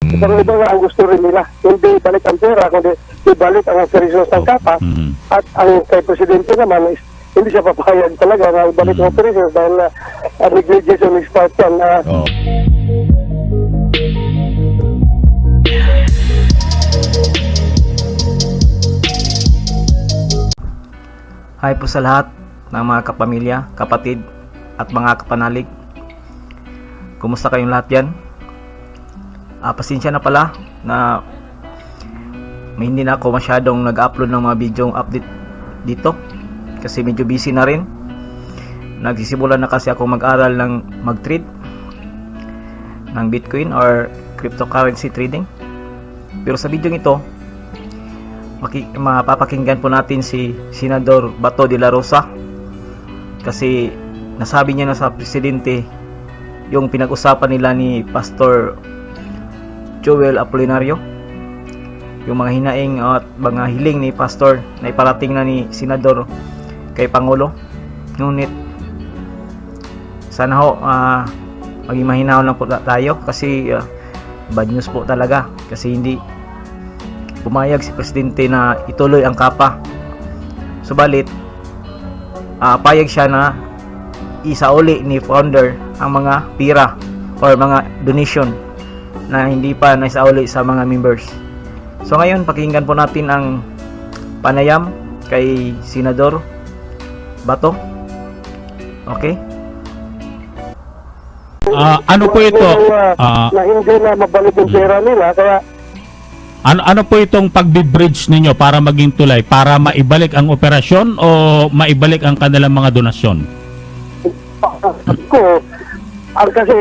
Pero iba nga ang gusto rin nila. Hindi balik ang pera, kundi ibalik ang operations ng kapa. At ang kay Presidente naman is hindi siya papayag talaga na ibalik ang operations dahil negligence on his part yan. Hi po sa lahat ng mga kapamilya, kapatid at mga kapanalig. Kumusta kayong lahat yan? Pasensya na pala na hindi na ako masyadong nag-upload ng mga video update dito kasi medyo busy na rin. Nagsisimula na kasi ako mag-aral ng mag-trade ng Bitcoin or cryptocurrency trading. Pero sa video ito, mapapakinggan po natin si Senador Bato de la Rosa kasi nasabi niya na sa presidente yung pinag-usapan nila ni Pastor Joel Apolinario, yung mga hinaing at mga hiling ni Pastor na iparating na ni Senador kay Pangulo. Ngunit sana ho maging mahinaw lang po tayo kasi bad news po talaga kasi hindi pumayag si Presidente na ituloy ang kapa. Subalit payag siya na isauli ni founder ang mga pira or mga donation na hindi pa naisauli sa mga members. So ngayon pakinggan po natin ang panayam kay Senador Bato. Okay? Ano po ito? Na hindi na mabalik yung pera nila kaya Ano po itong pagbi-bridge ninyo para maging tulay? Para maibalik ang operasyon o maibalik ang kanilang mga donasyon? ko ang kasi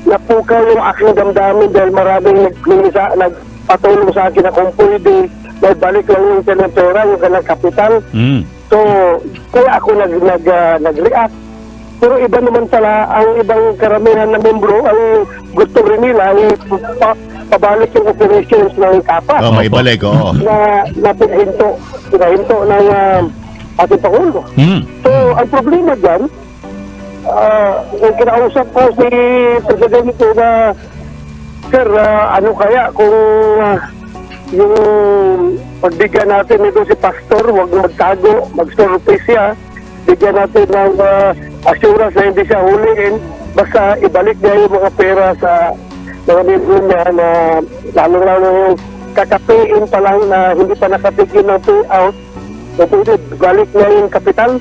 napukaw yung aking damdamin dahil maraming nagpatulong sa akin na kung pwede may balik lang yung kanilang pera, yung kanilang kapital. So kaya ako nag-react. Pero iba naman pala ang ibang karamihan na membro ang gusto rin nila pabalik yung operations ng kapa. Maibalik, oo. Na pinahinto ng ating Pangulo. So ang problema dyan, yung kinausap ko si Presidente na sir, ano kaya kung yung pagbigyan natin ito si Pastor, huwag magtago, mag-surface siya, bigyan natin ng assurance na hindi siya huliin, basta ibalik niya yung mga pera sa mga membro niya na lalo-lalo yung kakapiin pa lang na hindi pa nakatigil ng payout, na pwede balik niya yung kapital.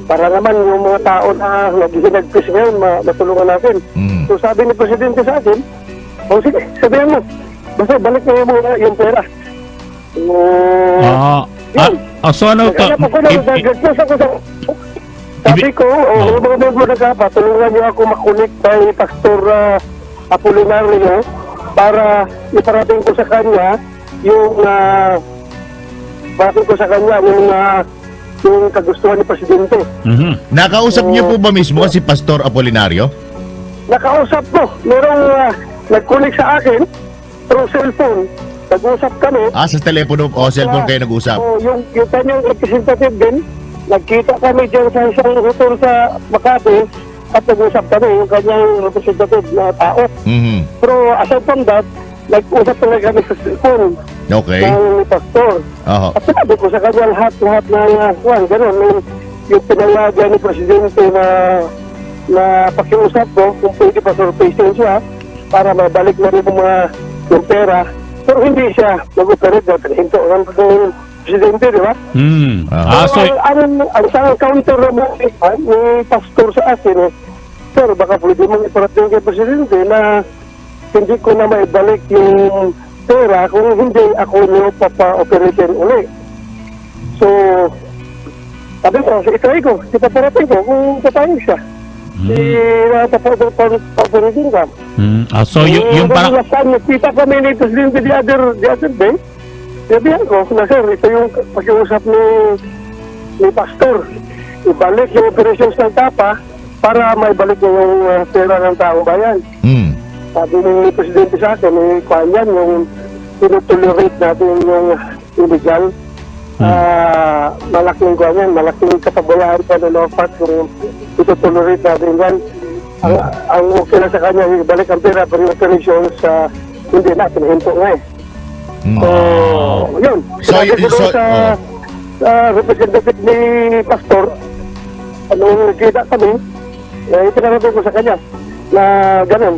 Para naman yung mga tao na nag-hinagpis ngayon matulungan natin. So sabi ni Presidente sa akin, sige, sabihan mo, basta balik na yung pera. So ano to? Sabi ko, yung mga membro na kapa, tulungan niyo ako makunik kay Pastor Apolinario para iparating ko sa kanya yung yung kagustuhan ni Presidente. Nakausap niyo po ba mismo si Pastor Apolinario? Nakausap ko. Merong nag-connect sa akin through cellphone. Nag-usap kami. Sa telepono o cellphone kayo nag-usap? Yung kanyang representative din, nagkita kami dyan sa isang hotel sa Makati at nag-usap kami yung kanyang representative na tao. Pero aside from that, nag-usap talaga kami sa cellphone. Okay. Ng pastor. At sabi ko sa kanya lahat ng gano'n. Yung pinayagan ni Presidente na pakiusap ko kung pwede pa surface siya para mabalik na rin yung pera. Pero hindi siya mag-operate na pinahinto ng Presidente, di ba? Ang isang counter naman ni pastor sa akin, sir, baka pwede mong iparating kay Presidente na hindi ko na maibalik yung pera kung hindi ako niyo papa-operatin uli. So, sabi ko, itry ko, ipaparating ko kung papayag siya. Papa-operatin ka. So, yung parang... Kita kami ni Presidente the other day, sabihan ko, na sir, ito yung pag-iusap ni Pastor. Ibalik yung operations ng tapa para maibalik yung pera ng taong bayan. Sabi ni Presidente sa akin, yung tinutolerate natin yung illegal, malaking malaking kapabayaan pa na dapat kung itutolerate natin yan. Ang okay na sa kanya, ibalik ang pera for operations sa hindi na, pinahinto nga eh. So, yun. Sinabi ko doon sa representative ni Pastor, anong kita kami, itinarating ko sa kanya na ganun.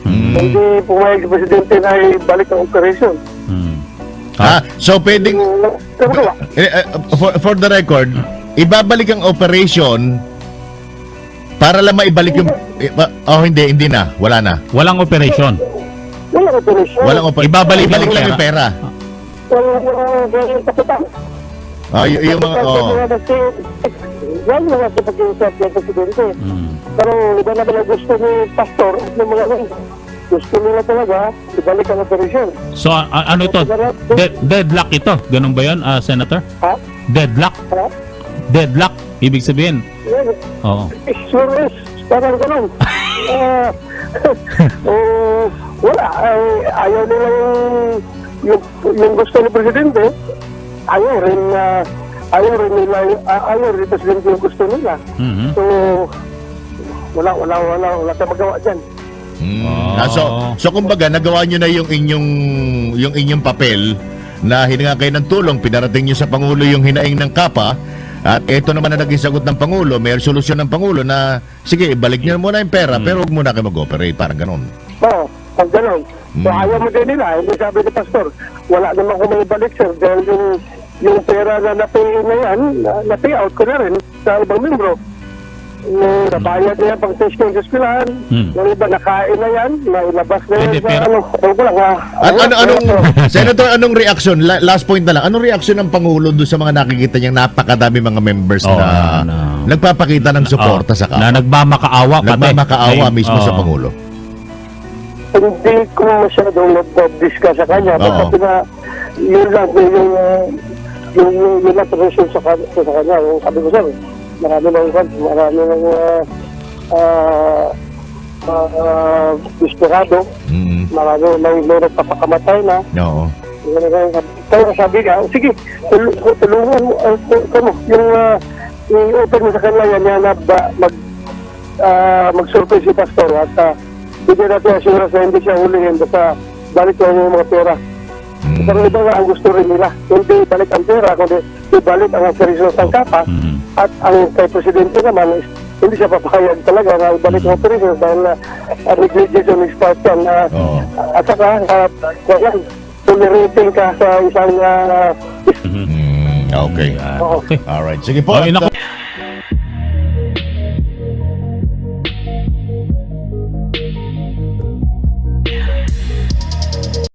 Hindi pumayag si Presidente na ibalik ang operation. So pwedeng for the record, ibabalik ang operation para lang maibalik yung hindi na, wala na. Walang operation. Walang operation. Ibabalik lang lang yung pera. Walang kapitan. Yung mga Yan mga pag-iusap ng Presidente. Pero iba naman ang gusto ni Pastor at ng mga gusto nila talaga ibalik ang operasyon. So ano ito? Deadlock ito. Ganun ba 'yon, Senator? Ha? Deadlock. Ha? Deadlock ibig sabihin. Oo. Sure, parang ganun. Wala. Ayaw nila yung gusto ni Presidente. Ayaw rin nila, ayaw rin Presidente yung gusto nila. So, wala tayong magawa dyan. So kumbaga nagawa niyo na yung inyong papel na hininga kayo ng tulong, pinarating niyo sa Pangulo yung hinaing ng kapa, at ito naman na naging sagot ng Pangulo, may solusyon ng Pangulo na sige, ibalik niyo muna yung pera pero huwag muna kayo mag-operate, parang ganun. Oo, pag ganun. So ayaw mo din nila, hindi sabi ni Pastor, wala naman kung may balik sir dahil yung pera na na-pay na yan, na-pay out ko na rin sa ibang membro. Nabayad na yan pang test ko sa eskwelahan. Yung iba nakain na yan, nailabas na yan Senator, anong reaction? Last point na lang. Anong reaction ng Pangulo doon sa mga nakikita niyang napakadami mga members na nagpapakita ng suporta sa kapa? Na nagmamakaawa mismo sa Pangulo. Hindi ko masyadong nag-discuss sa kanya. Basta yun lang yung attention sa kanya. Yung sabi ko sir, marami ng desperado, marami may nagpapakamatay na. Oo. Kaya sabi ka, sige, tulungan mo, yung open mo sa kanila yan na mag-surprise si Pastor at bigyan natin assurance na hindi siya hulihin basta balik lang yung mga pera. Pero iba nga ang gusto rin nila, hindi balik ang pera, kundi ibalik ang operasyon ng kapa. At ang kay Presidente naman is hindi siya papayag talaga na ibalik ang operasyon dahil negligence is part yan. At saka, tolerating ka sa isang Okay. Oo. Alright. Sige po.